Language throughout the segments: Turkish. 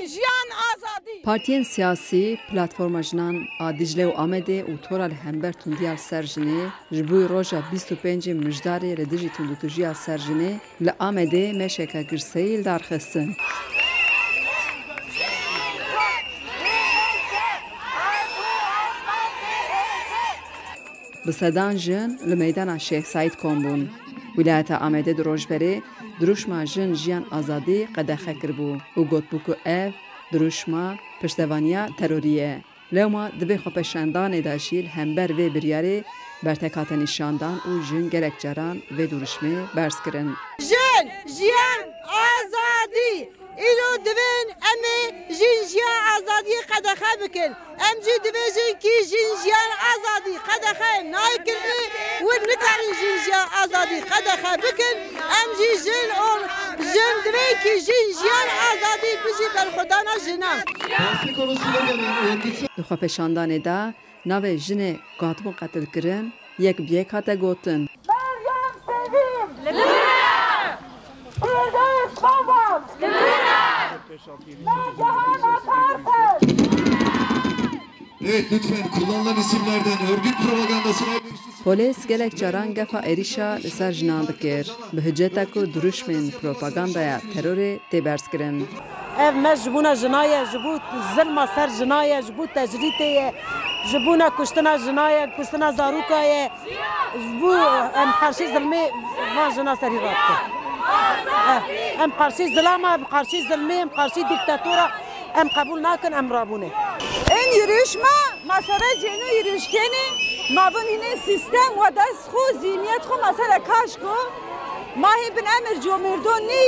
جیان آزادی Partiyên siyasî platforma jinan a Diclê û Amedê û tora li hember tundiya ser jinê ji bo roja 25 mijdarê li dijî tundûtujiya ser jinê li Amedê meşeka girseyî li darxistin. Bi sedan jin li meydana Şêx Saîd kombûn. Wilayeta Amedê di rojberê dirûşma jin jiyan azadî qedexe kiribû û gotbû ku ev dirûşma piştevaniya terorî ye. Lewma divê xwepeşandanê de jî li hember vê biryarê bertekata nîşandan û jin gelek caran vê duruşmê bers kirin. جن جیان آزادی ایلو دوین امی جن جیان آزادی قدخه بکن ام جی دوین کی جن جیان آزادی قدخه نایکنی و نکاری جن جیان آزادی قدخه بکن ام جی جن اون جن دوین کی جن جیان آزادی بجی بر خدانا جنان Di xwepeşandanê de navê jinê gatibûn qetil kirin yek bi yek hate gotin. Meryem Sevim Firdevs babam Nagihan Atarsın. Evet lütfen kullanılan isimlerden örgüt propagandasına Polis gelek caran gefa êrîşa li ser jinan dikir. Bi hiceta ku duruşmên propagandaya terorê tê bers kirin. ev me ji bûna jinayê ji bo zilma ser jinayê ji bo tecrîtê ye ji bûna kuştina jinayê kuştina zarokayê ji bo em qarşî zilmê van jina serî radike em qarşî zilama em qarşî zilmê em qarşî dîktatora em qebûl nakin em rabûne. این یریشما مسئله جنو یریشکنی نابن اینه سیستم و دست خو زینیت خو مسئله کاش کو ماهی بن امر جو مردونی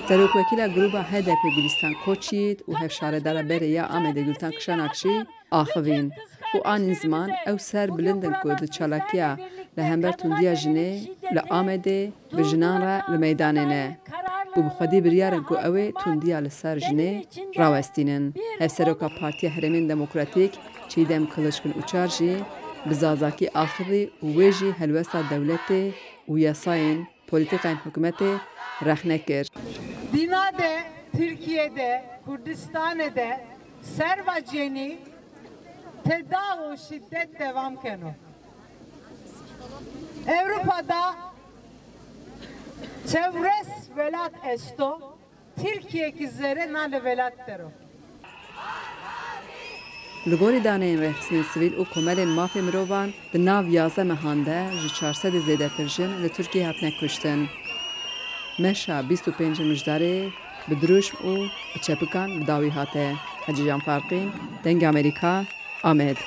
Serokwekîla grûpa HDP Gülistan Koçît û hevşaredara berê ya Amedê Gülten Kişanakşî axivîn û anîn ziman ew ser bilindin ku di çalakiya li hember tundiya jinê li Amedê bi jinan re li meydanê ne û bi xwedî biryarin ku ew ê tundiya li ser jinê rawestînin. Hevseroka Partiya Herêmên Demokratîk Çîdem Kılıçkın Uçar jî bi zazakî axivî û wê jî helwesta dewletê û yasayên polîtîkayên hikûmetê rexne kir. Dina'de, Türkiye'de, Kurdistan'da servaceni tedavi şiddet devam keno. Avrupa'da çevres velat esto, Türkiye kizlere nale velat tero. Li gorî daneyên rêxistinên sivîl û komelên mafê mirovan di nav 11 mehan de ji 400 zêdetir jin li Tirkiyeyê hatine kuştin. Meşa 25 mijdarê bi dirûşm û bi çepikan bi dawî hate. Hacı Can Farqîn, Dengê Amerîka, Amed.